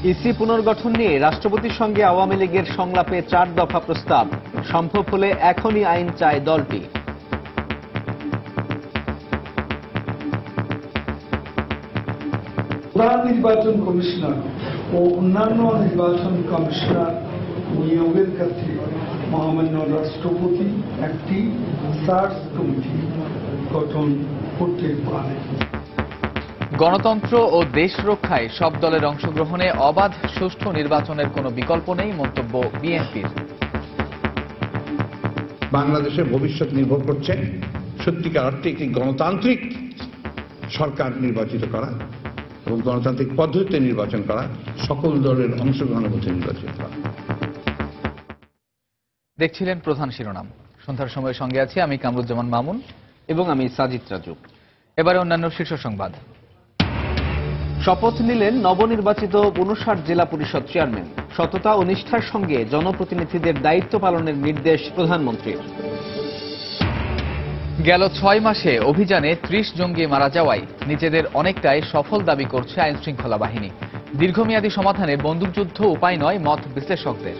EC পুনর্গঠন নিয়ে রাষ্ট্রপতির সঙ্গে আওয়ামী লীগের সংলাপে 4 দফা প্রস্তাব, সম্ভব হলে এখনই আইন চায় দলটি। প্রধান নির্বাচন কমিশনার ও অন্যান্য নির্বাচন কমিশনার নিয়োগের ক্ষেত্রে মহামান্য রাষ্ট্রপতি একটি সার্চ কমিটি গঠন করতে পারে। গণতন্ত্র ও দেশ রক্ষায় সব দলের অংশগ্রহণে অবাধ সুষ্ঠু নির্বাচনের কোনো বিকল্প নেই, মন্তব্য বিএনপির। বাংলাদেশের ভবিষ্যৎ নির্ভর করছে সত্যিকার অর্থে একটি গণতান্ত্রিক সরকার নির্বাচিত করা এবং গণতান্ত্রিক পদ্ধতিতে নির্বাচন করা, সকল দলের অংশগ্রহণের মধ্যে নির্বাচিত করা। দেখছিলেন প্রধান শিরোনাম। সন্ধ্যার সময় সঙ্গে আছি আমি কামরুজ্জামান মামুন এবং আমি সাজিদ রাজু। এবারে অন্যান্য শীর্ষ সংবাদ। শপথ নিলেন নবনির্বাচিত ৫৯ জেলা পরিষদ চেয়ারম্যান। সততা ও নিষ্ঠার সঙ্গে জনপ্রতিনিধিদের দায়িত্ব পালনের নির্দেশ প্রধানমন্ত্রীর। গেল ৬ মাসে অভিযানে ৩০ জঙ্গি মারা যাওয়ায় নিজেদের অনেকটাই সফল দাবি করছে আইনশৃঙ্খলা বাহিনী। দীর্ঘমেয়াদী সমাধানে বন্দুকযুদ্ধ উপায় নয়, মত বিশ্লেষকদের।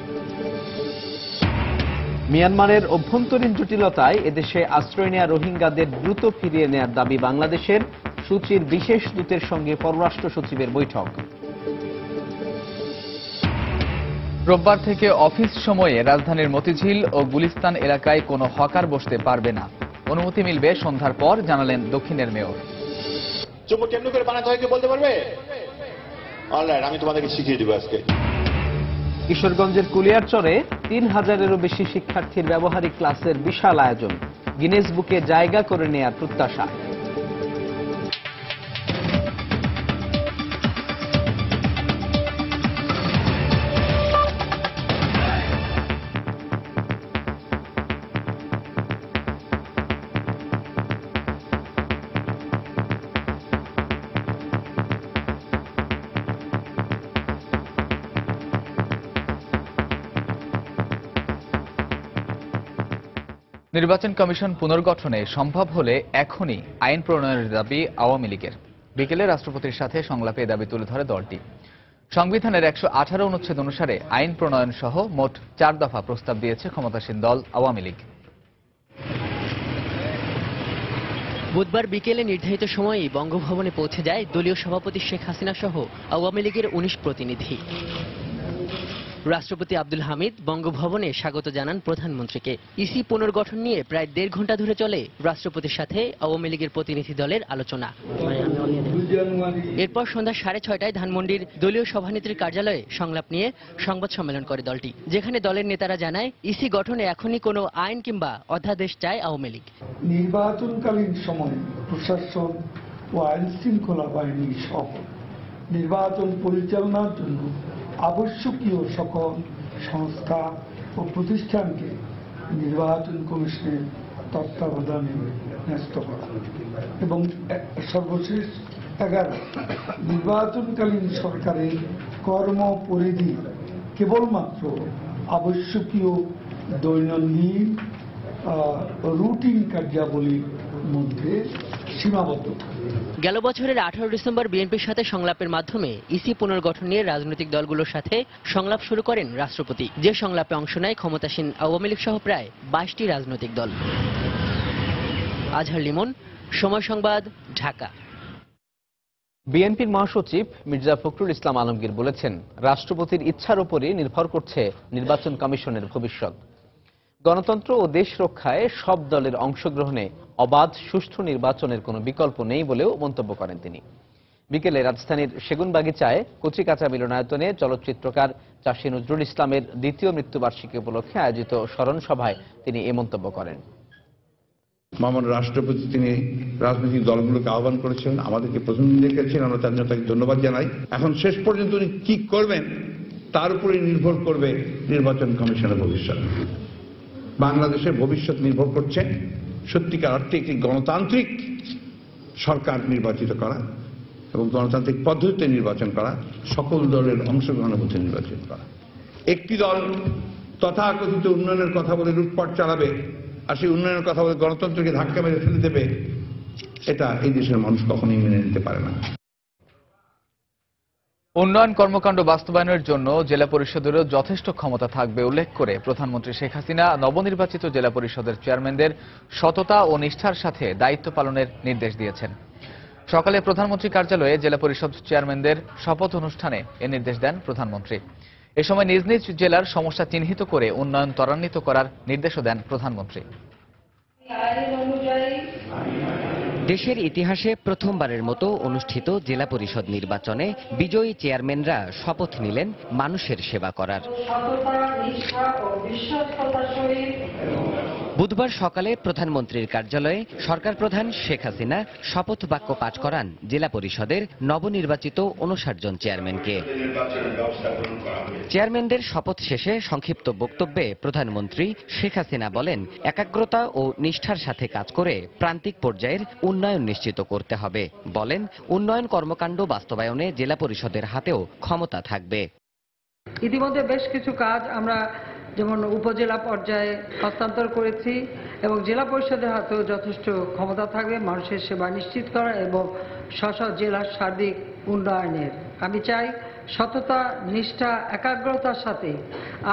মিয়ানমারের অভ্যন্তরীণ জটিলতায় এদেশে আশ্রয় নেয়া রোহিঙ্গাদের দ্রুত ফিরিয়ে নেয়ার দাবি বাংলাদেশের। সূচির বিশেষ দূতের সঙ্গে পররাষ্ট্র সচিবের বৈঠক। রোববার থেকে অফিস সময়ে রাজধানীর মতিঝিল ও গুলিস্তান এলাকায় কোনো হকার বসতে পারবে না। অনুমতি মিলবে সন্ধ্যার পর, জানালেন দক্ষিণের মেয়র। চুম্বক কেমন করে বানাতে হয় কেউ বলতে পারবে? অলরাইট, আমি তোমাদেরকে শিখিয়ে দেবো আজকে। কিশোরগঞ্জের কুলিয়ারচরে ৩,০০০-এরও বেশি শিক্ষার্থীর ব্যবহারিক ক্লাসের বিশাল আয়োজন। গিনেস বুকে জায়গা করে নেয়ার প্রত্যাশা। নির্বাচন কমিশন পুনর্গঠনে সম্ভব হলে এখনই আইন প্রণয়নের দাবি আওয়ামী লীগের। বিকেলে রাষ্ট্রপতির সাথে সংলাপে দাবি তুলে ধরে দলটি। সংবিধানের ১১৮ অনুচ্ছেদ অনুসারে আইন প্রণয়ন সহ মোট 4 দফা প্রস্তাব দিয়েছে ক্ষমতাসীন দল আওয়ামী লীগ। বুধবার বিকেলে নির্ধারিত সময়েই বঙ্গভবনে পৌঁছে যায় দলীয় সভাপতি শেখ হাসিনা সহ আওয়ামী লীগের ১৯ প্রতিনিধি। রাষ্ট্রপতি আব্দুল হামিদ বঙ্গভবনে স্বাগত জানান প্রধানমন্ত্রীকে। ইসি পুনর্গঠন নিয়ে প্রায় ১.৫ ঘণ্টা ধরে চলে রাষ্ট্রপতির সাথে আওয়ামী লীগের প্রতিনিধি দলের আলোচনা। এরপর সন্ধ্যা ৬:৩০টায় ধানমন্ডির দলীয় সভানেত্রীর কার্যালয়ে সংলাপ নিয়ে সংবাদ সম্মেলন করে দলটি, যেখানে দলের নেতারা জানায় ইসি গঠনে এখনই কোনো আইন কিংবা অধ্যাদেশ চায় আওয়ামী লীগ। নির্বাচনকালীন সময়ে প্রশাসন ও আইন শৃঙ্খলা বাহিনী সহ নির্বাচন পরিচালনার জন্য আবশ্যকীয় সকল সংস্থা ও প্রতিষ্ঠানকে নির্বাচন কমিশনের তত্ত্বাবধানে ন্যস্ত করা এবং সর্বশেষ 11 নির্বাচনকালীন সরকারের কর্মপরিধি কেবলমাত্র আবশ্যকীয় দৈনন্দিন রুটিন কার্যাবলীর মধ্যে সীমাবদ্ধ। গেল বছরের 18 ডিসেম্বর বিএনপির সাথে সংলাপের মাধ্যমে ইসি পুনর্গঠন নিয়ে রাজনৈতিক দলগুলোর সাথে সংলাপ শুরু করেন রাষ্ট্রপতি, যে সংলাপে অংশ নেয় ক্ষমতাসীন আওয়ামী লীগ সহ প্রায় 22টি রাজনৈতিক দল। আজহার লিমন, সময় সংবাদ, ঢাকা। বিএনপির মহাসচিব মির্জা ফখরুল ইসলাম আলমগীর বলেছেন, রাষ্ট্রপতির ইচ্ছার উপরই নির্ভর করছে নির্বাচন কমিশনের ভবিষ্যৎ। গণতন্ত্র ও দেশ রক্ষায় সব দলের অংশগ্রহণে অবাধ সুষ্ঠু নির্বাচনের কোনো বিকল্প নেই বলেও মন্তব্য করেন তিনি। বিকেলে রাজধানীর সেগুনবাগিচায় কচিকাঁচা মিলনায়তনে চলচ্চিত্রকার চাষী নজরুল ইসলামের ২য় মৃত্যুবার্ষিকী উপলক্ষে আয়োজিত স্মরণ সভায় তিনি এ মন্তব্য করেন। মাননীয় রাষ্ট্রপতি তিনি রাজনৈতিক দলগুলোকে আহ্বান করেছেন, আমাদেরকে প্রতিনিধি রেখেছেন, আমরা তার জন্য তাকে ধন্যবাদ জানাই। এখন শেষ পর্যন্ত উনি কি করবেন তার উপরেই নির্ভর করবে নির্বাচন কমিশনের ভবিষ্যৎ। বাংলাদেশের ভবিষ্যৎ নির্ভর করছে সত্যিকার অর্থে একটি গণতান্ত্রিক সরকার নির্বাচিত করা এবং গণতান্ত্রিক পদ্ধতিতে নির্বাচন করা, সকল দলের অংশগ্রহণের মধ্যে নির্বাচন করা। একটি দল তথাকথিত উন্নয়নের কথা বলে লুটপাট চালাবে আর সেই উন্নয়নের কথা বলে গণতন্ত্রকে ধাক্কা মেরে ফেলে দেবে, এটা এই দেশের মানুষ কখনোই মেনে নিতে পারে না। উন্নয়ন কর্মকাণ্ড বাস্তবায়নের জন্য জেলা পরিষদেরও যথেষ্ট ক্ষমতা থাকবে উল্লেখ করে প্রধানমন্ত্রী শেখ হাসিনা নবনির্বাচিত জেলা পরিষদের চেয়ারম্যানদের সততা ও নিষ্ঠার সাথে দায়িত্ব পালনের নির্দেশ দিয়েছেন। সকালে প্রধানমন্ত্রী কার্যালয়ে জেলা পরিষদ চেয়ারম্যানদের শপথ অনুষ্ঠানে এ নির্দেশ দেন প্রধানমন্ত্রী। এ সময় নিজ নিজ জেলার সমস্যা চিহ্নিত করে উন্নয়ন ত্বরান্বিত করার নির্দেশও দেন প্রধানমন্ত্রী। দেশের ইতিহাসে প্রথমবারের মতো অনুষ্ঠিত জেলা পরিষদ নির্বাচনে বিজয়ী চেয়ারম্যানরা শপথ নিলেন মানুষের সেবা করার। বুধবার সকালে প্রধানমন্ত্রীর কার্যালয়ে সরকার প্রধান শেখ হাসিনা শপথ বাক্য পাঠ করান জেলা পরিষদের নবনির্বাচিত 59 জন চেয়ারম্যানকে। চেয়ারম্যানদের শপথ শেষে সংক্ষিপ্ত বক্তব্যে প্রধানমন্ত্রী শেখ হাসিনা বলেন, একাগ্রতা ও নিষ্ঠার সাথে কাজ করে প্রান্তিক পর্যায়ের উন্নয়ন নিশ্চিত করতে হবে। বলেন, উন্নয়ন কর্মকাণ্ড বাস্তবায়নে জেলা পরিষদের হাতেও ক্ষমতা থাকবে। ইতিমধ্যে বেশ কিছু কাজ আমরা যেমন উপজেলা পর্যায়ে হস্তান্তর করেছি এবং জেলা পরিষদের হাতেও যথেষ্ট ক্ষমতা থাকবে মানুষের সেবা নিশ্চিত করা এবং স্ব জেলার সার্বিক উন্নয়নের। আমি চাই সততা, নিষ্ঠা, একাগ্রতার সাথে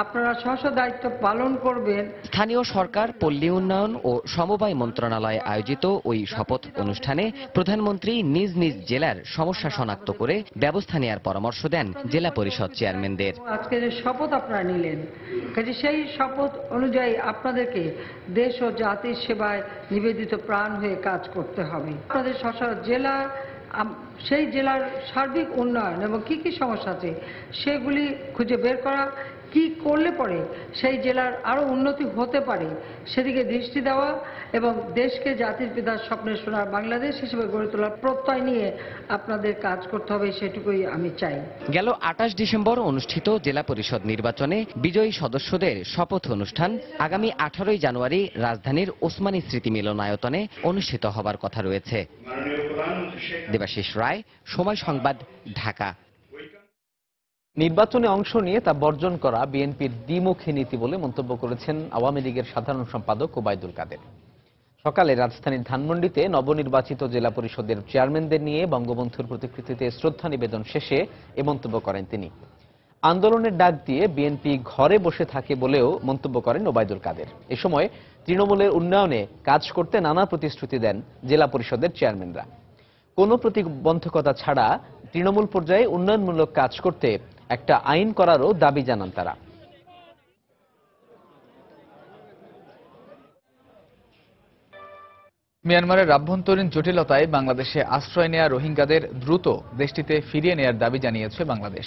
আপনারা স্ব দায়িত্ব পালন করবেন। স্থানীয় সরকার, পল্লী উন্নয়ন ও সমবায় মন্ত্রণালয়ে আয়োজিত ওই শপথ অনুষ্ঠানে প্রধানমন্ত্রী নিজ নিজ জেলার সমস্যা শনাক্ত করে ব্যবস্থা নেওয়ার পরামর্শ দেন জেলা পরিষদ চেয়ারম্যানদের। আজকে যে শপথ আপনারা নিলেন, কাজে সেই শপথ অনুযায়ী আপনাদেরকে দেশ ও জাতির সেবায় নিবেদিত প্রাণ হয়ে কাজ করতে হবে। আপনাদের স্ব জেলা, সেই জেলার সার্বিক উন্নয়ন এবং কি কি সমস্যা আছে সেগুলি খুঁজে বের করা, কি করলে পরে সেই জেলার আরো উন্নতি হতে পারে সেদিকে দৃষ্টি দেওয়া এবং দেশকে জাতির পিতার স্বপ্নের সোনার বাংলাদেশ হিসেবে গড়ে তোলার প্রত্যয় নিয়ে আপনাদের কাজ করতে হবে, সেটুকুই আমি চাই। গেল 28 ডিসেম্বর অনুষ্ঠিত জেলা পরিষদ নির্বাচনে বিজয়ী সদস্যদের শপথ অনুষ্ঠান আগামী 18 জানুয়ারি রাজধানীর ওসমানী স্মৃতি মিলনায়তনে অনুষ্ঠিত হবার কথা রয়েছে। দেবাশিস রায়, সময় সংবাদ, ঢাকা। নির্বাচনে অংশ নিয়ে তা বর্জন করা বিএনপির দ্বিমুখী নীতি বলে মন্তব্য করেছেন আওয়ামী লীগের সাধারণ সম্পাদক ওবায়দুল কাদের। সকালে রাজধানীর ধানমন্ডিতে নবনির্বাচিত জেলা পরিষদের চেয়ারম্যানদের নিয়ে বঙ্গবন্ধুর প্রতিকৃতিতে শ্রদ্ধা নিবেদন শেষে এ মন্তব্য করেন তিনি। আন্দোলনের ডাক দিয়ে বিএনপি ঘরে বসে থাকে বলেও মন্তব্য করেন ওবায়দুল কাদের। এ সময় তৃণমূলের উন্নয়নে কাজ করতে নানা প্রতিশ্রুতি দেন জেলা পরিষদের চেয়ারম্যানরা। কোনো প্রতিবন্ধকতা ছাড়া তৃণমূল পর্যায়ে উন্নয়নমূলক কাজ করতে একটা আইন করারও দাবি জানান তারা। মিয়ানমারের আভ্যন্তরীণ জটিলতায় বাংলাদেশে আশ্রয় নেয়া রোহিঙ্গাদের দ্রুত দেশটিতে ফিরিয়ে নেয়ার দাবি জানিয়েছে বাংলাদেশ।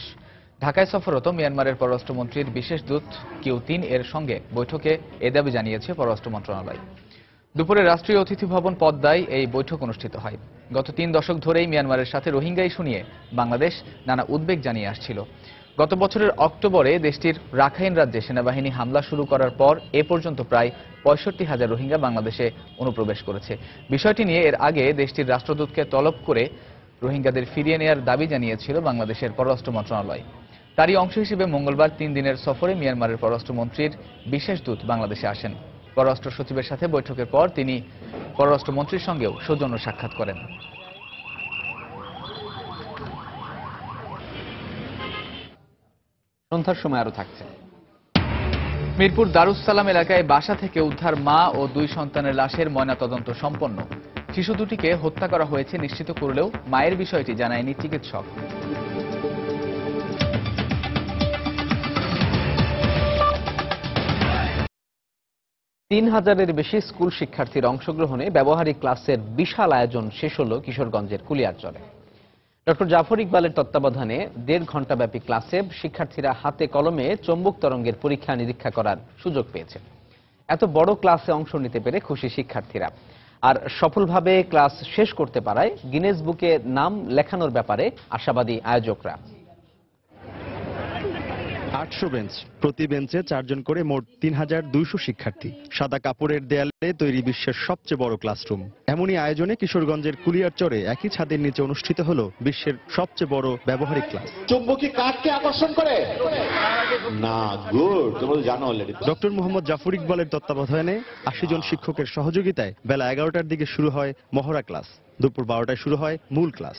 ঢাকায় সফররত মিয়ানমারের পররাষ্ট্রমন্ত্রীর বিশেষ দূত Q3 এর সঙ্গে বৈঠকে এ দাবি জানিয়েছে পররাষ্ট্র মন্ত্রণালয়। দুপুরে রাষ্ট্রীয় অতিথি ভবন পদ্মায় এই বৈঠক অনুষ্ঠিত হয়। গত 3 দশক ধরেই মিয়ানমারের সাথে রোহিঙ্গা ইস্যু নিয়ে বাংলাদেশ নানা উদ্বেগ জানিয়ে আসছিল। গত বছরের অক্টোবরে দেশটির রাখাইন রাজ্যে সেনাবাহিনী হামলা শুরু করার পর এ পর্যন্ত প্রায় 65,000 রোহিঙ্গা বাংলাদেশে অনুপ্রবেশ করেছে। বিষয়টি নিয়ে এর আগে দেশটির রাষ্ট্রদূতকে তলব করে রোহিঙ্গাদের ফিরিয়ে নেয়ার দাবি জানিয়েছিল বাংলাদেশের পররাষ্ট্র মন্ত্রণালয়। তারই অংশ হিসেবে মঙ্গলবার 3 দিনের সফরে মিয়ানমারের পররাষ্ট্রমন্ত্রীর বিশেষ দূত বাংলাদেশে আসেন। পররাষ্ট্র সচিবের সাথে বৈঠকের পর তিনি পররাষ্ট্রমন্ত্রীর সঙ্গেও সৌজন্য সাক্ষাৎ করেন। সন্ধ্যার সময় আরো থাকছে। মিরপুর দারুস সালাম এলাকায় বাসা থেকে উদ্ধার মা ও 2 সন্তানের লাশের ময়নাতদন্ত সম্পন্ন। শিশু দুটিকে হত্যা করা হয়েছে নিশ্চিত করলেও মায়ের বিষয়টি জানায়নি চিকিৎসক। তিন হাজারের বেশি স্কুল শিক্ষার্থীর অংশগ্রহণে ব্যবহারিক ক্লাসের বিশাল আয়োজন শেষ হল কিশোরগঞ্জের কুলিয়ারচরে। ডক্টর জাফর ইকবালের তত্ত্বাবধানে 1.5 ঘণ্টাব্যাপী ক্লাসে শিক্ষার্থীরা হাতে কলমে চৌম্বক তরঙ্গের পরীক্ষা নিরীক্ষা করার সুযোগ পেয়েছে। এত বড় ক্লাসে অংশ নিতে পেরে খুশি শিক্ষার্থীরা। আর সফলভাবে ক্লাস শেষ করতে পারায় গিনেস বুকে নাম লেখানোর ব্যাপারে আশাবাদী আয়োজকরা। 800 বেঞ্চ, প্রতি বেঞ্চে 4 জন করে মোট 3200 শিক্ষার্থী। সাদা কাপড়ের দেয়ালে তৈরি বিশ্বের সবচেয়ে বড় ক্লাসরুম। এমনই আয়োজনে কিশোরগঞ্জের কুলিয়ারচরে একই ছাদের নিচে অনুষ্ঠিত হলো বিশ্বের সবচেয়ে বড় ব্যবহারিক ক্লাস। চুম্বকী কাঠকে আকর্ষণ করে না, গুড, তোমরা জানো অলরেডি। ডক্টর মোহাম্মদ জাফর ইকবালের তত্ত্বাবধানে 80 জন শিক্ষকের সহযোগিতায় বেলা 11টার দিকে শুরু হয় মহড়া ক্লাস। দুপুর 12টায় শুরু হয় মূল ক্লাস।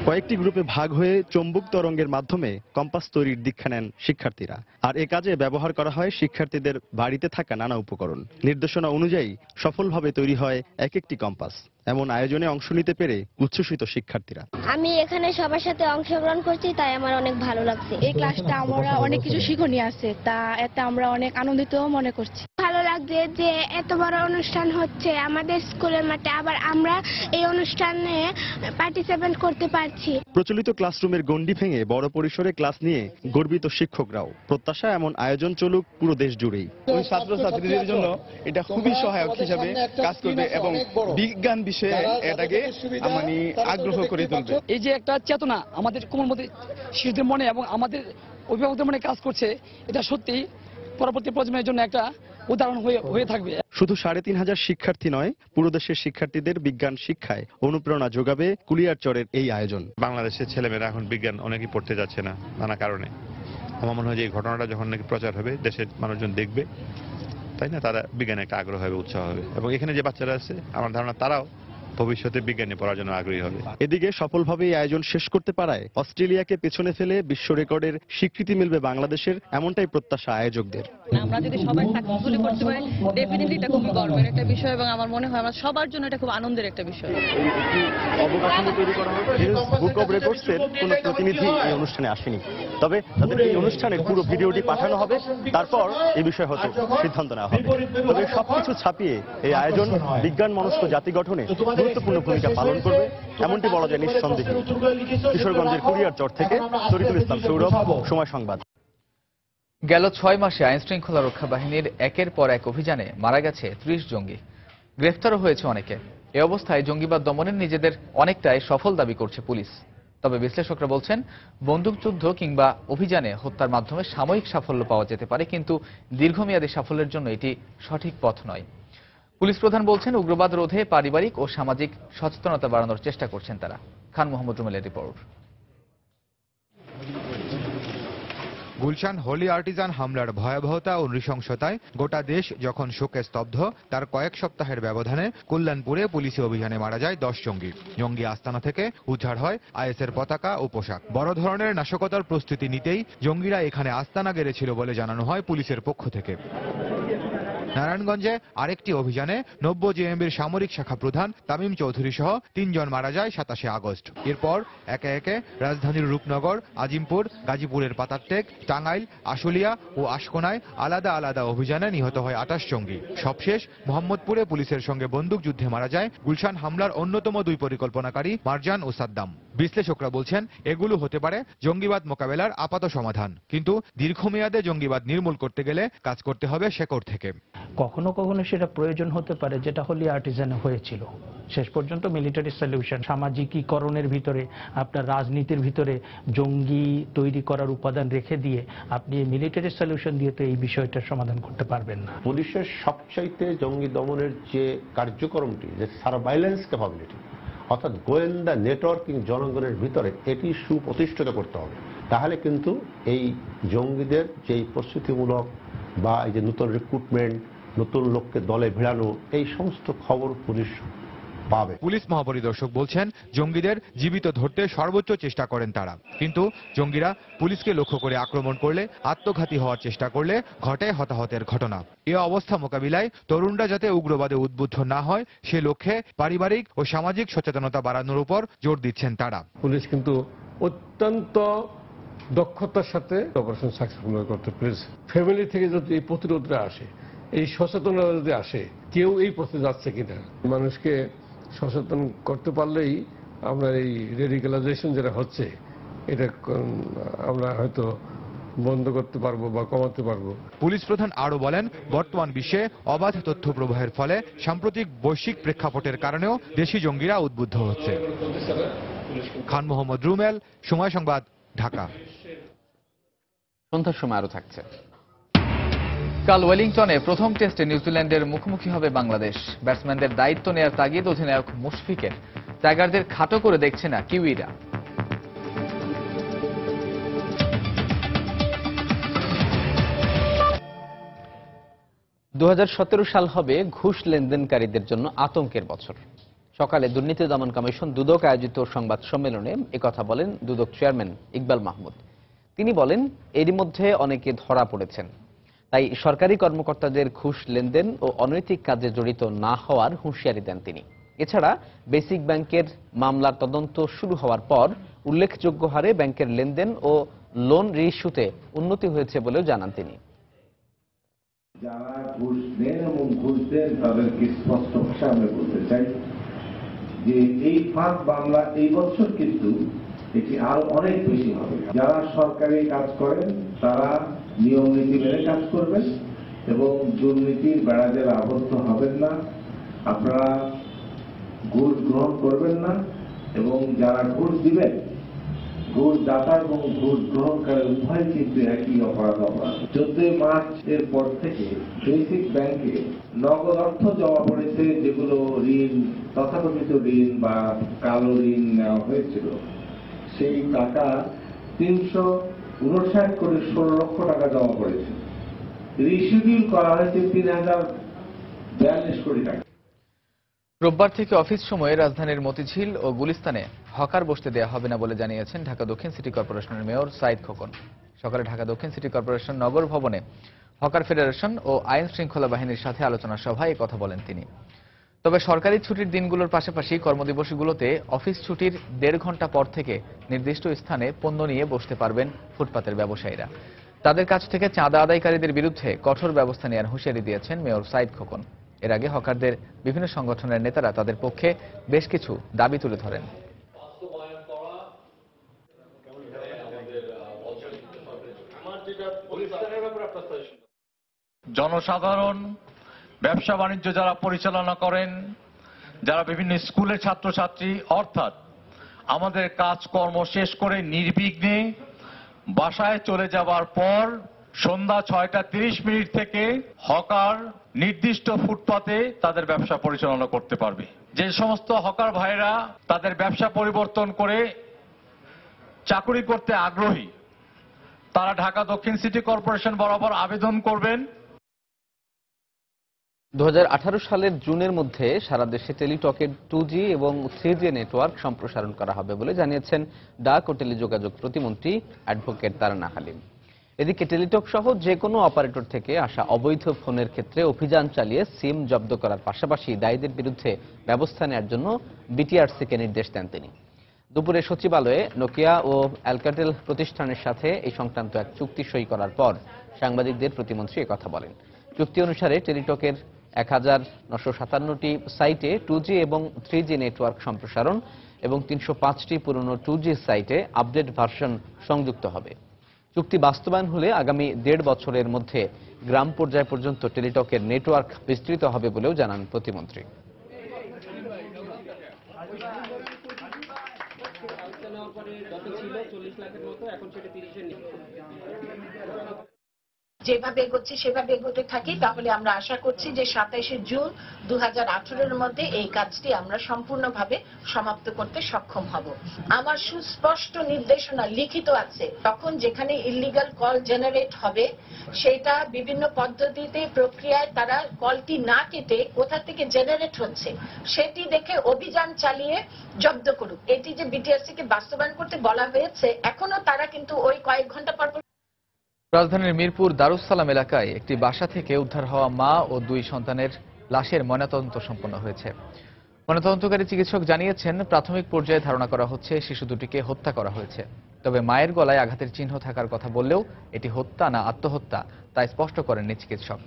কয়েকটি গ্রুপে ভাগ হয়ে চৌম্বক তরঙ্গের মাধ্যমে কম্পাস তৈরির দীক্ষা নেন শিক্ষার্থীরা। আর এ কাজে ব্যবহার করা হয় শিক্ষার্থীদের বাড়িতে থাকা নানা উপকরণ। নির্দেশনা অনুযায়ী সফলভাবে তৈরি হয় এক একটি কম্পাস। এমন আয়োজনে অংশ নিতে পেরে উচ্ছ্বসিত শিক্ষার্থীরা। আমি এখানে সবার সাথে অংশগ্রহণ করছি, তাই আমার অনেক ভালো লাগছে। এই ক্লাসটা আমরা অনেক কিছু শিক্ষণীয় আছে, তা এতে আমরা অনেক আনন্দিত মনে করছি। ভালো লাগছে যে এত বড় অনুষ্ঠান হচ্ছে আমাদের স্কুলের মাঠে, আবার আমরা এই অনুষ্ঠানে পার্টিসিপেট করতে পারছি। প্রচলিত ক্লাসরুমের গণ্ডি ভেঙে বড় পরিসরে ক্লাস নিয়ে গর্বিত শিক্ষকরাও। প্রত্যাশা এমন আয়োজন চলুক পুরো দেশ জুড়েই। ছাত্রছাত্রীদের জন্য এটা খুবই সহায়ক হিসাবে কাজ করবে এবং বিজ্ঞান বিষয়ে এটাকে মানে আগ্রহ করে তুলবে। এই যে একটা চেতনা আমাদের কোমর মধ্যে শিশুদের মনে এবং আমাদের অভিভাবকদের মনে কাজ করছে, এটা সত্যি পরবর্তী প্রজন্মের জন্য একটা উদাহরণ হয়ে থাকবে। শুধু ৩৫০০ শিক্ষার্থী নয়, পুরো দেশের শিক্ষার্থীদের বিজ্ঞান শিক্ষায় অনুপ্রেরণা যোগাবে কুলিয়ারচরের এই আয়োজন। বাংলাদেশের ছেলেমেয়েরা এখন বিজ্ঞান অনেকেই পড়তে যাচ্ছে না নানা কারণে। আমার মনে হয় যে এই ঘটনাটা যখন নাকি প্রচার হবে, দেশের মানুষজন দেখবে, তাই না, তারা বিজ্ঞানে একটা আগ্রহ হবে, উৎসাহ হবে। এবং এখানে যে বাচ্চারা আছে আমার ধারণা তারাও ভবিষ্যতে বিজ্ঞানী পড়ার জন্য আগ্রহী হবে। এদিকে সফলভাবে এই আয়োজন শেষ করতে পারায় অস্ট্রেলিয়াকে পেছনে ফেলে বিশ্ব রেকর্ডের স্বীকৃতি মিলবে বাংলাদেশের, এমনটাই প্রত্যাশা আয়োজকদের। আমরা যদি সবাই সাকসেসফুলি করতে পারি, ডেফিনেটলি এটা খুবই গর্বের একটা বিষয় এবং আমার মনে হয় আমরা সবার জন্য এটা খুব আনন্দের একটা বিষয়। অবকাঠামো তৈরি করা হবে। বুক অব রেকর্ডসের কোনো প্রতিনিধি এই অনুষ্ঠানে আসেনি, তবে তাদের এই অনুষ্ঠানের পুরো ভিডিওটি পাঠানো হবে, তারপর এই বিষয়ে হয়তো সিদ্ধান্ত নেওয়া হবে। তবে সবকিছু ছাপিয়ে এই আয়োজন বিজ্ঞান মনস্ক জাতি গঠনে গুরুত্বপূর্ণ ভূমিকা পালন করবে, এমনটি বলা যায় নিঃসন্দেহে। কিশোরগঞ্জের কুলিয়ারচর থেকে শরীফুল ইসলাম সৌরভ, সময় সংবাদ। গেল ৬ মাসে আইন শৃঙ্খলা রক্ষা বাহিনীর একের পর এক অভিযানে মারা গেছে ৩০ জঙ্গি, গ্রেফতারও হয়েছে অনেকে। এ অবস্থায় জঙ্গিবাদ দমনের নিজেদের অনেকটাই সফল দাবি করছে পুলিশ। তবে বিশ্লেষকরা বলছেন, বন্দুকযুদ্ধ কিংবা অভিযানে হত্যার মাধ্যমে সাময়িক সাফল্য পাওয়া যেতে পারে, কিন্তু দীর্ঘমেয়াদী সাফল্যের জন্য এটি সঠিক পথ নয়। পুলিশ প্রধান বলছেন, উগ্রবাদ রোধে পারিবারিক ও সামাজিক সচেতনতা বাড়ানোর চেষ্টা করছেন তারা। খান মোহাম্মদ রুমেলের রিপোর্ট। গুলশান হোলি আর্টিজান হামলার ভয়াবহতা ও নৃশংসতায় গোটা দেশ যখন শোকে স্তব্ধ, তার কয়েক সপ্তাহের ব্যবধানে কল্যাণপুরে পুলিশি অভিযানে মারা যায় 10 জঙ্গি। জঙ্গি আস্তানা থেকে উদ্ধার হয় আইএসের পতাকা ও পোশাক। বড় ধরনের নাশকতার প্রস্তুতি নিতেই জঙ্গিরা এখানে আস্তানা গেড়েছিল বলে জানানো হয় পুলিশের পক্ষ থেকে। নারায়ণগঞ্জে আরেকটি অভিযানে 90 জেএমবির সামরিক শাখা প্রধান তামিম চৌধুরী সহ ৩ জন মারা যায় ২৭ আগস্ট। এরপর একে একে রাজধানীর রূপনগর, আজিমপুর, গাজীপুরের পাতারটেক, টাঙ্গাইল, আশুলিয়া ও আশকোনায় আলাদা আলাদা অভিযানে নিহত হয় ২৮ জঙ্গি। সবশেষ মোহাম্মদপুরে পুলিশের সঙ্গে বন্দুকযুদ্ধে মারা যায় গুলশান হামলার অন্যতম 2 পরিকল্পনাকারী মারজান ও সাদ্দাম। বিশ্লেষকরা বলছেন, এগুলো হতে পারে জঙ্গিবাদ মোকাবেলার আপাত সমাধান, কিন্তু দীর্ঘমেয়াদে জঙ্গিবাদ নির্মূল করতে গেলে কাজ করতে হবে শেকড় থেকে। কখনো কখনো সেটা প্রয়োজন হতে পারে, যেটা হোলি আর্টিজানে হয়েছিল। শেষ পর্যন্ত মিলিটারি সলিউশন, সামাজিকীকরণের ভিতরে, আপনার রাজনীতির ভিতরে জঙ্গি তৈরি করার উপাদান রেখে দিয়ে আপনি মিলিটারি সলিউশন দিয়ে তো এই বিষয়টার সমাধান করতে পারবেন না। পুলিশের সবচাইতে জঙ্গি দমনের যে কার্যক্রমটি, যে সার্ভাইলেন্স ক্যাপাবিলিটি, অর্থাৎ গোয়েন্দা নেটওয়ার্কিং জনগণের ভিতরে, এটি সুপ্রতিষ্ঠিত করতে হবে। তাহলে কিন্তু এই জঙ্গিদের যেই প্রস্তুতিমূলক বা এই যে নতুন রিক্রুটমেন্ট, নতুন লোককে দলে ভিড়ানো, এই সমস্ত খবর পুলিশ পাবে। পুলিশ মহাপরিদর্শক বলছেন, জঙ্গিদের জীবিত ধরতে সর্বোচ্চ চেষ্টা করেন তারা, কিন্তু জঙ্গিরা পুলিশকে লক্ষ্য করে আক্রমণ করলে, আত্মঘাতী হওয়ার চেষ্টা করলে ঘটে হতাহতের ঘটনা। এ অবস্থা মোকাবিলায় তরুণরা যাতে উগ্রবাদে উদ্বুদ্ধ না হয়, সে লক্ষ্যে পারিবারিক ও সামাজিক সচেতনতা বাড়ানোর উপর জোর দিচ্ছেন তারা। পুলিশ কিন্তু অত্যন্ত দক্ষতার সাথে অপারেশন সাকসেসফুল করতে পেরেছে। ফ্যামিলি থেকে যদি এই প্রতিরোধটা আসে, এই সচেতনতা যদি আসে, কেউ এই পথে যাচ্ছে কিনা, মানুষকে সচেতন করতে পারলেই আমরা এই রেডিকালাইজেশন যেটা হচ্ছে, এটা আমরা হয়তো বন্ধ করতে পারবো বা কমাতে পারবো। পুলিশ প্রধান আরো বলেন, বর্তমান বিশ্বে অবাধ তথ্য প্রবাহের ফলে সাম্প্রতিক বৈশ্বিক প্রেক্ষাপটের কারণেও দেশি জঙ্গিরা উদ্বুদ্ধ হচ্ছে। খান মোহাম্মদ রুমেল, সময় সংবাদ, ঢাকা। সন্ধ্যার সময় আরো থাকছে। কাল ওয়েলিংটনে প্রথম টেস্টে নিউজিল্যান্ডের মুখোমুখি হবে বাংলাদেশ। ব্যাটসম্যানদের দায়িত্ব নেয়ার তাগিদ অধিনায়ক মুশফিকের। টাইগারদের খাটো করে দেখছে না কিউইরা। দু সাল হবে ঘুষ লেনদেনকারীদের জন্য আতঙ্কের বছর। সকালে দুর্নীতি দমন কমিশন দুদক আয়োজিত সংবাদ সম্মেলনে একথা বলেন দুদক চেয়ারম্যান ইকবাল মাহমুদ। তিনি বলেন, এরই মধ্যে অনেকে ধরা পড়েছেন, তাই সরকারি কর্মকর্তাদের ঘুষ লেনদেন ও অনৈতিক কাজে জড়িত না হওয়ার হুঁশিয়ারি দেন তিনি। এছাড়া বেসিক ব্যাংকের মামলার তদন্ত শুরু হওয়ার পর উল্লেখযোগ্য হারে ব্যাংকের লেনদেন ও লোন রিইস্যুতে উন্নতি হয়েছে বলেও জানান তিনি। যারা ঘুষ নেন এবং ঘুষ দেন তাদেরকে স্পষ্ট ভাষা আমি বলতে চাই যে এই ফাঁদ মামলা এই বছর কিন্তু এটি আরো অনেক বেশি হবে। যারা সরকারি কাজ করেন তারা নিয়ম নীতি মেনে কাজ করবেন এবং দুর্নীতির বেড়াজালে আবদ্ধ হবেন না। আপনারা ঘুষ গ্রহণ করবেন না এবং যারা ঘুষ দিবেন, ঘুষ দাতা এবং ঘুষ গ্রহণকারী উভয় কিন্তু একই অপরাধ। 14 মার্চ এর পর থেকে বেসিক ব্যাংকে নগদ অর্থ জমা পড়েছে, যেগুলো ঋণ, তথাকথিত ঋণ বা কালো ঋণ নেওয়া হয়েছিল, সেই টাকা 359 কোটি 16 লক্ষ টাকা জমা পড়েছে। রিশিডিউল করা হয়েছে 3042 কোটি টাকা। রোববার থেকে অফিস সময়ে রাজধানীর মতিঝিল ও গুলিস্তানে হকার বসতে দেওয়া হবে না বলে জানিয়েছেন ঢাকা দক্ষিণ সিটি কর্পোরেশনের মেয়র সাইদ খোকন। সকালে ঢাকা দক্ষিণ সিটি কর্পোরেশন নগর ভবনে হকার ফেডারেশন ও আইন শৃঙ্খলা বাহিনীর সাথে আলোচনা সভায় এই কথা বলেন তিনি। তবে সরকারি ছুটির দিনগুলোর পাশাপাশি কর্মদিবসগুলোতে অফিস ছুটির 1.5 ঘন্টা পর থেকে নির্দিষ্ট স্থানে পণ্য নিয়ে বসতে পারবেন ফুটপাতের ব্যবসায়ীরা। তাদের কাছ থেকে চাঁদা আদায়কারীদের বিরুদ্ধে কঠোর ব্যবস্থা নেওয়ার হুঁশিয়ারি দিয়েছেন মেয়র সাইদ খোকন। এর আগে হকারদের বিভিন্ন সংগঠনের নেতারা তাদের পক্ষে বেশ কিছু দাবি তুলে ধরেন। জনসাধারণ, ব্যবসা বাণিজ্য যারা পরিচালনা করেন, যারা বিভিন্ন স্কুলের ছাত্রছাত্রী, অর্থাৎ আমাদের কাজকর্ম শেষ করে নির্বিঘ্নে বাসায় চলে যাবার পর সন্ধ্যা 6:30 থেকে হকার নির্দিষ্ট ফুটপাতে তাদের ব্যবসা পরিচালনা করতে পারবে। যে সমস্ত হকার ভাইরা তাদের ব্যবসা পরিবর্তন করে চাকুরি করতে আগ্রহী, তারা ঢাকা দক্ষিণ সিটি কর্পোরেশন বরাবর আবেদন করবেন। 2018 সালের জুনের মধ্যে সারা দেশে টেলিটকের 2G এবং 3G নেটওয়ার্ক সম্প্রসারণ করা হবে বলে জানিয়েছেন ডাক ও টেলিযোগাযোগ প্রতিমন্ত্রী অ্যাডভোকেট তারানা হালিম। এদিকে টেলিটক সহ যে কোনো অপারেটর থেকে আসা অবৈধ ফোনের ক্ষেত্রে অভিযান চালিয়ে সিম জব্দ করার পাশাপাশি দায়ীদের বিরুদ্ধে ব্যবস্থা নেওয়ার জন্য বিটিআরসিকে নির্দেশ দেন তিনি। দুপুরে সচিবালয়ে নোকিয়া ও অ্যালকাটেল প্রতিষ্ঠানের সাথে এই সংক্রান্ত এক চুক্তি সই করার পর সাংবাদিকদের প্রতিমন্ত্রী একথা বলেন। চুক্তি অনুসারে টেলিটকের 1957টি সাইটে 2G এবং 3G নেটওয়ার্ক সম্প্রসারণ এবং 305টি পুরনো 2G সাইটে আপডেট ভার্সন সংযুক্ত হবে। চুক্তি বাস্তবায়ন হলে আগামী 1.5 বছরের মধ্যে গ্রাম পর্যায় পর্যন্ত টেলিটকের নেটওয়ার্ক বিস্তৃত হবে বলেও জানান প্রতিমন্ত্রী। যেভাবে এগোচ্ছি সেভাবে এগোতে থাকি, তাহলে আমরা আশা করছি যে 27শে জুন 2018-এর মধ্যে এই কাজটি আমরা সম্পূর্ণভাবে সমাপ্ত করতে সক্ষম হব। আমার সুস্পষ্ট নির্দেশনা লিখিত আছে, তখন যেখানে ইল্লিগাল কল জেনারেট হবে সেটা বিভিন্ন পদ্ধতিতে প্রক্রিয়ায় তারা কলটি না কেটে কোথা থেকে জেনারেট হচ্ছে সেটি দেখে অভিযান চালিয়ে জব্দ করুক। এটি যে বিটিআরসিকে বাস্তবায়ন করতে বলা হয়েছে, এখনো তারা কিন্তু ওই কয়েক ঘন্টা পর রাজধানীর মিরপুর দারুস-সালাম এলাকায় একটি বাসা থেকে উদ্ধার হওয়া মা ও 2 সন্তানের লাশের ময়নাতদন্ত সম্পন্ন হয়েছে। ময়নাতদন্তকারী চিকিৎসক জানিয়েছেন, প্রাথমিক পর্যায়ে ধারণা করা হচ্ছে শিশু দুটিকে হত্যা করা হয়েছে। তবে মায়ের গলায় আঘাতের চিহ্ন থাকার কথা বললেও এটি হত্যা না আত্মহত্যা তা স্পষ্ট করেননি চিকিৎসক।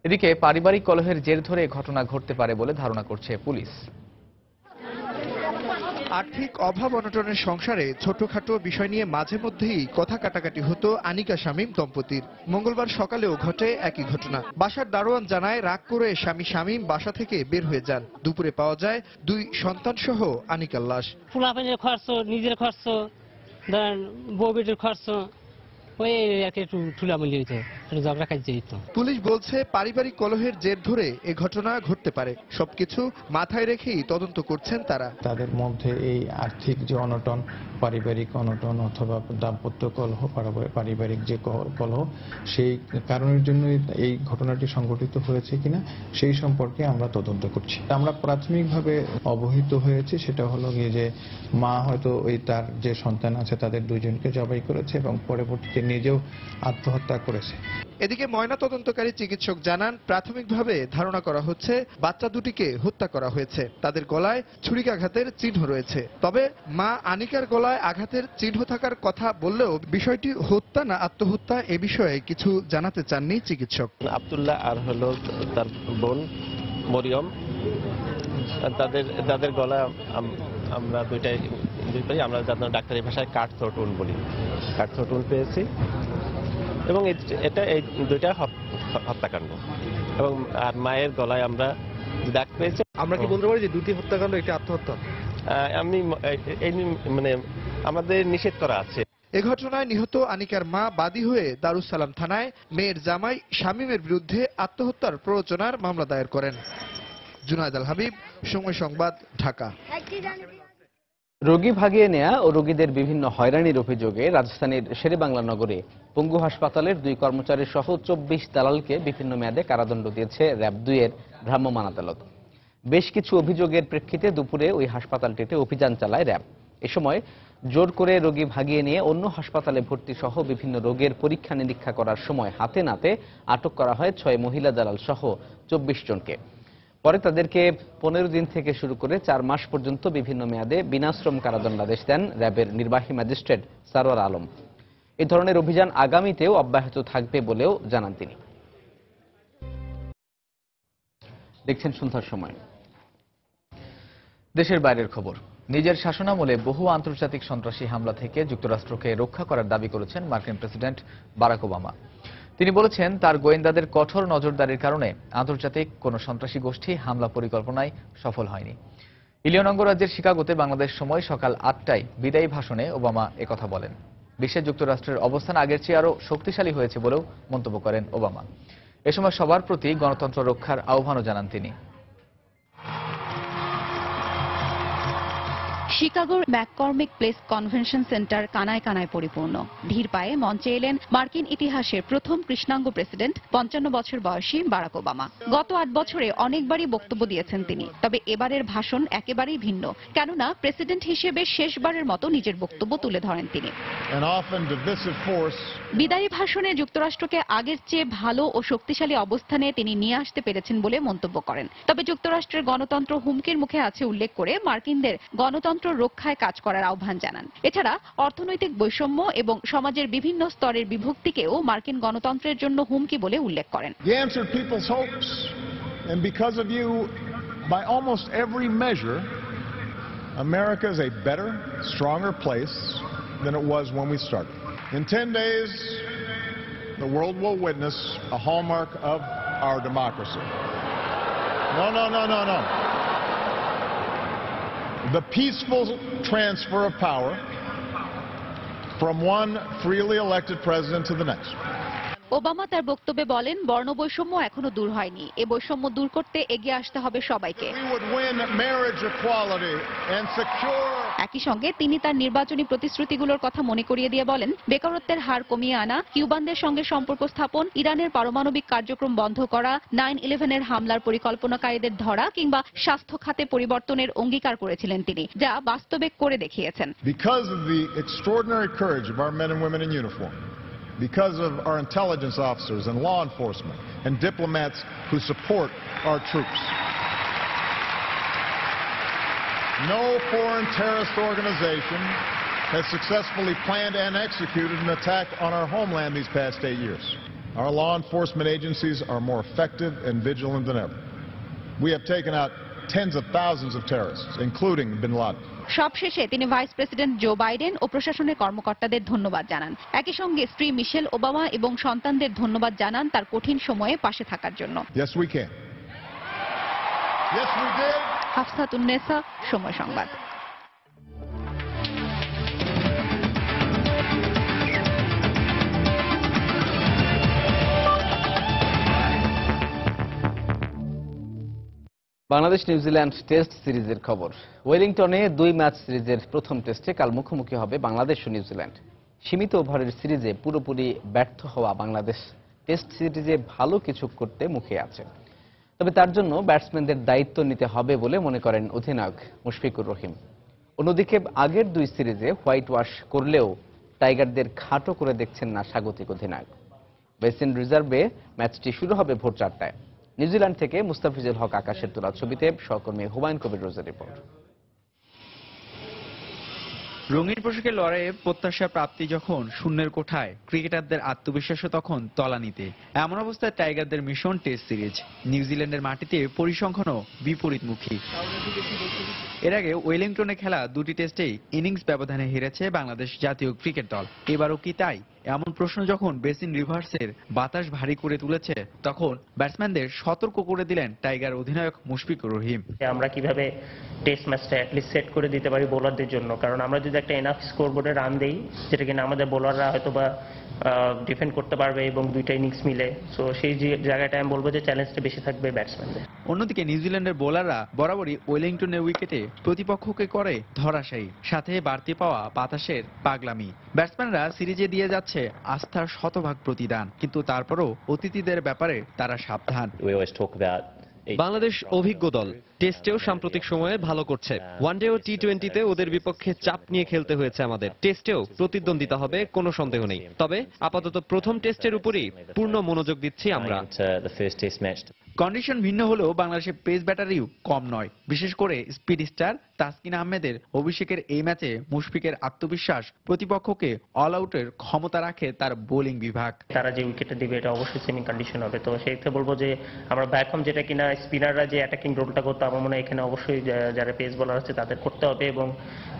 এদিকে পারিবারিক কলহের জের ধরে ঘটনা ঘটতে পারে বলে ধারণা করছে পুলিশ। আর্থিক অভাব অনটনের সংসারে ছোটখাটো বিষয় নিয়ে মাঝে মধ্যেই কথা কাটাকাটি হতো আনিকা শামীম দম্পতির। মঙ্গলবার সকালেও ঘটে একই ঘটনা। বাসার দারোয়ান জানায়, রাগ করে স্বামী শামীম বাসা থেকে বের হয়ে যান। দুপুরে পাওয়া যায় 2 সন্তান সহ আনিকার লাশ। ফুলাফানের খরচ, নিজের খরচ, ধরেন বউ বেটির খরচ, ওই একটু ঠুলামুলি হইতো, খালি ঝগড়া খাইছে এই তো। পুলিশ বলছে পারিবারিক কলহের জের ধরে এ ঘটনা ঘটতে পারে। সবকিছু মাথায় রেখেই তদন্ত করছেন তারা। তাদের মধ্যে এই আর্থিক যে অনটন, পারিবারিক অনটন অথবা দাম্পত্য কলহ, পারিবারিক যে কলহ, সেই কারণের জন্য এই ঘটনাটি সংঘটিত হয়েছে কিনা সেই সম্পর্কে আমরা তদন্ত করছি। আমরা প্রাথমিকভাবে অবহিত হয়েছে সেটা হলো গিয়ে যে মা হয়তো ওই তার যে সন্তান আছে তাদের দুজনকে জবাই করেছে এবং পরবর্তীতে নিজেও আত্মহত্যা করেছে। এদিকে ময়নাতদন্তকারী চিকিৎসক জানান, প্রাথমিকভাবে ধারণা করা হচ্ছে বাচ্চা দুটিকে হত্যা করা হয়েছে। তাদের গলায় ছুরিকাঘাতের চিহ্ন রয়েছে। তবে মা আনিকার গলায় আঘাতের চিহ্ন থাকার কথা বললেও বিষয়টি হত্যা না আত্মহত্যা এ বিষয়ে কিছু জানাতে চাননি চিকিৎসক। আব্দুল্লাহ আর হলো তার বোন মরিয়ম, তাদের গলায় আমরা দুইটাই আমরা ডাক্তারি ভাষায় কাট থ্রোট উন্ড বলি, কাট থ্রোট উন্ড পেয়েছি এবং এটা এই দুইটা হত্যাকাণ্ড এবং আর মায়ের গলায় আমরা দাগ পেয়েছি। আমরা কি বলতে পারি যে দুটি হত্যাকাণ্ড একটি আত্মহত্যা? আমি মানে আমাদের নিষেধ করা আছে। এ ঘটনায় নিহত আনিকার মা বাদী হয়ে দারুস সালাম থানায় মেয়ের জামাই শামীমের বিরুদ্ধে আত্মহত্যার প্ররোচনার মামলা দায়ের করেন। জুনায়েদ আল হাবিব, সময় সংবাদ, ঢাকা। রোগী ভাগিয়ে নেয়া ও রোগীদের বিভিন্ন হয়রানির অভিযোগে রাজধানীর শেরেবাংলা নগরে পঙ্গু হাসপাতালের 2 কর্মচারী সহ 24 দালালকে বিভিন্ন মেয়াদে কারাদণ্ড দিয়েছে র‍্যাব 2 এর ভ্রাম্যমাণ আদালত। বেশ কিছু অভিযোগের প্রেক্ষিতে দুপুরে ওই হাসপাতালটিতে অভিযান চালায় র‍্যাব। এ সময় জোর করে রোগী ভাগিয়ে নিয়ে অন্য হাসপাতালে ভর্তি সহ বিভিন্ন রোগের পরীক্ষা নিরীক্ষা করার সময় হাতে নাতে আটক করা হয় 6 মহিলা দালাল সহ 24 জনকে। পরে তাদেরকে 15 দিন থেকে শুরু করে 4 মাস পর্যন্ত বিভিন্ন মেয়াদে বিনাশ্রম কারাদণ্ডাদেশ দেন র‍্যাবের নির্বাহী ম্যাজিস্ট্রেট সারোয়ার আলম। এই ধরনের অভিযান আগামীতেও অব্যাহত থাকবে বলেও জানান তিনি। দেখছেন সন্ধ্যার সময়। দেশের বাইরের খবর। নিজের শাসনামলে বহু আন্তর্জাতিক সন্ত্রাসী হামলা থেকে যুক্তরাষ্ট্রকে রক্ষা করার দাবি করেছেন মার্কিন প্রেসিডেন্ট বারাক ওবামা। তিনি বলেছেন, তার গোয়েন্দাদের কঠোর নজরদারির কারণে আন্তর্জাতিক কোনো সন্ত্রাসী গোষ্ঠী হামলা পরিকল্পনায় সফল হয়নি। ইলিনয় অঙ্গরাজ্যের শিকাগোতে বাংলাদেশ সময় সকাল 8টায় বিদায়ী ভাষণে ওবামা একথা বলেন। বিশ্বে যুক্তরাষ্ট্রের অবস্থান আগের চেয়ে আরও শক্তিশালী হয়েছে বলেও মন্তব্য করেন ওবামা। এ সময় সবার প্রতি গণতন্ত্র রক্ষার আহ্বানও জানান তিনি। শিকাগোর ম্যাককর্মিক প্লেস কনভেনশন সেন্টার কানায় কানায় পরিপূর্ণ। ধীর পায়ে মঞ্চে এলেন মার্কিন ইতিহাসের প্রথম কৃষ্ণাঙ্গ প্রেসিডেন্ট 55 বছর বয়সী বারাক ওবামা। গত 8 বছরে অনেকবারই বক্তব্য দিয়েছেন তিনি, তবে এবারের ভাষণ একেবারেই ভিন্ন। কেননা প্রেসিডেন্ট হিসেবে শেষবারের মতো নিজের বক্তব্য তুলে ধরেন তিনি। বিদায়ী ভাষণে যুক্তরাষ্ট্রকে আগের চেয়ে ভালো ও শক্তিশালী অবস্থানে তিনি নিয়ে আসতে পেরেছেন বলে মন্তব্য করেন। তবে যুক্তরাষ্ট্রের গণতন্ত্র হুমকির মুখে আছে উল্লেখ করে মার্কিনদের গণতন্ত্র রক্ষায় কাজ করার আহ্বান জানান। এছাড়া অর্থনৈতিক বৈষম্য এবং সমাজের বিভিন্ন স্তরের বিভক্তিকেও মার্কিন গণতন্ত্রের জন্য হুমকি বলে উল্লেখ করেন। You answered people's hopes, and because of you, by almost every measure, America is a better, stronger place than it was when we started. In 10 days, the world will witness a hallmark of our democracy. No. The peaceful transfer of power from one freely elected president to the next. Obama তার বক্তব্যে বলেন, বর্ণবৈষম্য এখনো দূর হয়নি। এই বৈষম্য দূর করতে এগিয়ে আসতে হবে সবাইকে। একই সঙ্গে তিনি তার নির্বাচনী প্রতিশ্রুতিগুলোর কথা মনে করিয়ে দিয়ে বলেন, বেকারত্বের হার কমিয়ে আনা, কিউবানদের সঙ্গে সম্পর্ক স্থাপন, ইরানের পারমাণবিক কার্যক্রম বন্ধ করা, 9/11-এর হামলার পরিকল্পনাকারীদের ধরা কিংবা স্বাস্থ্য খাতে পরিবর্তনের অঙ্গীকার করেছিলেন তিনি, যা বাস্তবে করে দেখিয়েছেন। Because of the extraordinary courage of our men and women in uniform, because of our intelligence officers and law enforcement and diplomats who support our troops. No foreign terrorist organization has successfully planned and executed an attack on our homeland these past 8 years. Our law enforcement agencies are more effective and vigilant than ever. We have taken out tens of thousands of terrorists, including bin Laden. সবশেষে তিনি vice president Joe Biden ও প্রশাসনের কর্মকর্তাদের ধন্যবাদ জানান। একই সঙ্গে স্ত্রী Michelle Obama এবং সন্তানদের ধন্যবাদ জানান তার কঠিন সময়ে পাশে থাকার জন্য। Yes, we can. Yes, we did. Hafsatunnesa, সময় সংবাদ। বাংলাদেশ নিউজিল্যান্ড টেস্ট সিরিজের খবর। ওয়েলিংটনে 2 ম্যাচ সিরিজের প্রথম টেস্টে কাল মুখোমুখি হবে বাংলাদেশ ও নিউজিল্যান্ড। সীমিত ওভারের সিরিজে পুরোপুরি ব্যর্থ হওয়া বাংলাদেশ টেস্ট সিরিজে ভালো কিছু করতে মুখে আছে। তবে তার জন্য ব্যাটসম্যানদের দায়িত্ব নিতে হবে বলে মনে করেন অধিনায়ক মুশফিকুর রহিম। অন্যদিকে আগের 2 সিরিজে হোয়াইট ওয়াশ করলেও টাইগারদের খাটো করে দেখছেন না স্বাগতিক অধিনায়ক। বেসিন রিজার্ভে ম্যাচটি শুরু হবে ভোর 4টায়। নিউজিল্যান্ড থেকে মুস্তাফিজুল হক আকাশের তোলা ছবিতে সহকর্মী হুমায়ুন কবির রোজের রিপোর্ট। রঙিন পোশাকের লড়াইয়ে প্রত্যাশা প্রাপ্তি যখন শূন্যের কোঠায়, ক্রিকেটারদের আত্মবিশ্বাসও তখন তলানিতে। এমন অবস্থায় টাইগারদের মিশন টেস্ট সিরিজ। নিউজিল্যান্ডের মাটিতে পরিসংখ্যানও বিপরীতমুখী। এর আগে ওয়েলিংটনে খেলা 2টি টেস্টেই ইনিংস ব্যবধানে হেরেছে বাংলাদেশ জাতীয় ক্রিকেট দল। এবারও কি তাই? এমন প্রশ্ন যখন বেসিন রিভার্সের বাতাস ভারী করে তুলেছে, তখন ব্যাটসম্যানদের সতর্ক করে দিলেন টাইগার অধিনায়ক মুশফিকুর রহিম। আমরা কিভাবে টেস্ট ম্যাচটা অ্যাটলিস্ট সেট করে দিতে পারি বোলারদের জন্য, কারণ আমরা যদি একটা এনাফ স্কোরবোর্ডে রান দেই, যেটা কিনা আমাদের বোলাররা হয়তো বা ডিফেন্ড করতে পারবে এবং 2টা ইনিংস মিলে, সো সেই জায়গাটা আমি বলবো যে চ্যালেঞ্জটা বেশি থাকবে ব্যাটসম্যানদের। অন্যদিকে নিউজিল্যান্ডের বোলাররা বরাবরই ওয়েলিংটনের উইকেটে প্রতিপক্ষকে করে ধরাশায়ী, সাথে বাড়তি পাওয়া বাতাসের পাগলামি। ব্যাটসম্যানরা সিরিজে দিয়ে যাচ্ছে আস্থার শতভাগ প্রতিদান, কিন্তু তারপরও অতিথিদের ব্যাপারে তারা সাবধান। বাংলাদেশ অভিজ্ঞ দল, টেস্টেও সাম্প্রতিক সময়ে ভালো করছে। ওয়ানডে ও টি20তে ওদের বিপক্ষে চাপ নিয়ে খেলতে হয়েছে আমাদের। টেস্টেও প্রতিদ্বন্দ্বিতা হবে, কোনো সন্দেহ নেই। তবে আপাতত প্রথম টেস্টের উপরই পূর্ণ মনোযোগ দিচ্ছি আমরা। কন্ডিশন ভিন্ন হলেও বাংলাদেশের পেস ব্যাটারিও কম নয়। বিশেষ করে স্পিড স্টার তাসকিন আহমেদের অভিষেকের এই ম্যাচে মুশফিকের আত্মবিশ্বাস, প্রতিপক্ষকে অল আউটের ক্ষমতা রাখে তার বোলিং বিভাগ। তারা যে উইকেটে দিবে এটা অবশ্যই সেমি কন্ডিশন হবে, তো সেই ক্ষেত্রে বলবো যে আমরা ব্যাকহোম যেটা কিনা স্পিনাররা যে অ্যাটাকিং রোলটা করতো, আমার মনে হয় এখানে অবশ্যই যারা পেস বোলার আছে তাদের করতে হবে। এবং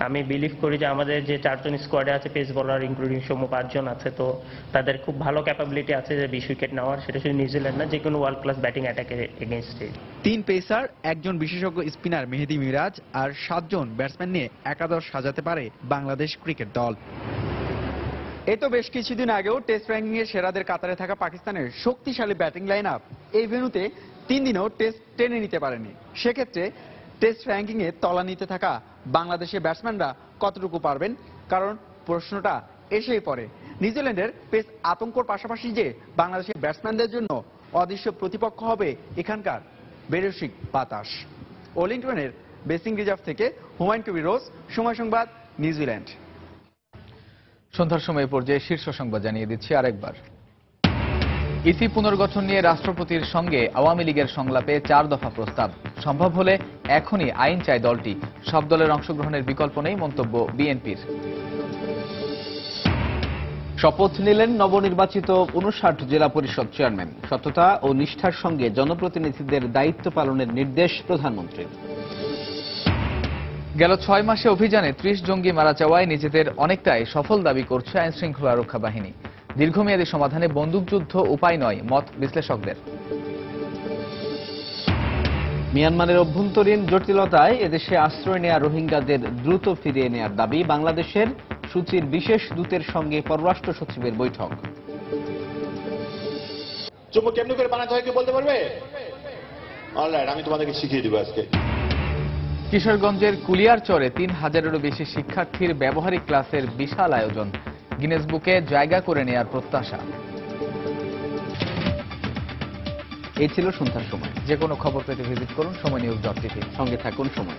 আমি বিলিভ করি যে আমাদের যে 4 জন স্কোয়াডে আছে পেস বোলার ইনক্লুডিং সৌম্য 5 জন আছে, তো তাদের খুব ভালো ক্যাপাবিলিটি আছে যে 20 উইকেট নেওয়ার। সেটা শুধু নিউজিল্যান্ড না, যে কোনো ওয়ার্ল্ড ক্লাস ব্যাটিং অ্যাটাকের এগেইনস্টে। 3 পেসার, 1 জন বিশেষজ্ঞ স্পিনার মেহেদী মিরাজ আর 7 জন ব্যাটসম্যান নিয়ে একাদশ সাজাতে পারে বাংলাদেশ ক্রিকেট দল। এ তো বেশ কিছুদিন আগেও টেস্ট র্যাঙ্কিং এর সেরাদের কাতারে থাকা পাকিস্তানের শক্তিশালী ব্যাটিং লাইন আপ এই ভেন্যুতে 3 দিনেও টেস্ট টেনে নিতে পারেনি। সেক্ষেত্রে টেস্ট র্যাঙ্কিং এ তলানিতে থাকা বাংলাদেশের ব্যাটসম্যানরা কতটুকু পারবেন? কারণ প্রশ্নটা এসেই পড়ে। নিউজিল্যান্ডের পেস আতঙ্কর পাশাপাশি যে বাংলাদেশের ব্যাটসম্যানদের জন্য অদৃশ্য প্রতিপক্ষ হবে এখানকার বেরসিক বাতাস। ওয়েলিংটনের বেসিং রিজার্ভ থেকে হুমায়ুন কবির রোজ, সময় সংবাদ, নিউজিল্যান্ড। সন্ধ্যার সময় পর্যায়ে শীর্ষ সংবাদ জানিয়ে দিচ্ছি আরেকবার। ইসি পুনর্গঠন নিয়ে রাষ্ট্রপতির সঙ্গে আওয়ামী লীগের সংলাপে 4 দফা প্রস্তাব। সম্ভব হলে এখনই আইন চায় দলটি। সব দলের অংশগ্রহণের বিকল্প নেই মন্তব্য বিএনপির। শপথ নিলেন নবনির্বাচিত 59 জেলা পরিষদ চেয়ারম্যান। সততা ও নিষ্ঠার সঙ্গে জনপ্রতিনিধিদের দায়িত্ব পালনের নির্দেশ প্রধানমন্ত্রীর। গেল 6 মাসে অভিযানে 30 জঙ্গি মারা যাওয়ায় নিজেদের অনেকটাই সফল দাবি করছে আইন শৃঙ্খলা রক্ষা বাহিনী। দীর্ঘমেয়াদী সমাধানে বন্দুকযুদ্ধ উপায় নয়, মত বিশ্লেষকদের। মিয়ানমারের অভ্যন্তরীণ জটিলতায় এদেশে আশ্রয় নেয়া রোহিঙ্গাদের দ্রুত ফিরিয়ে নেয়ার দাবি। বাংলাদেশের সূচির বিশেষ দূতের সঙ্গে পররাষ্ট্র সচিবের বৈঠক। চুম্বক কেমনি করে বানাতে হয় কি বলতে পারবে? অলরাইট, আমি তোমাদেরকে শিখিয়ে দিব আজকে। কিশোরগঞ্জের কুলিয়ারচরে 3000-এরও বেশি শিক্ষার্থীর ব্যবহারিক ক্লাসের বিশাল আয়োজন। গিনেস বুকে জায়গা করে নেয়ার প্রত্যাশা। এই ছিল সন্ধ্যার সময়। যে কোনো খবর পেতে ভিজিট করুন সময় নিউজ.টিভি। সঙ্গে থাকুন সময়।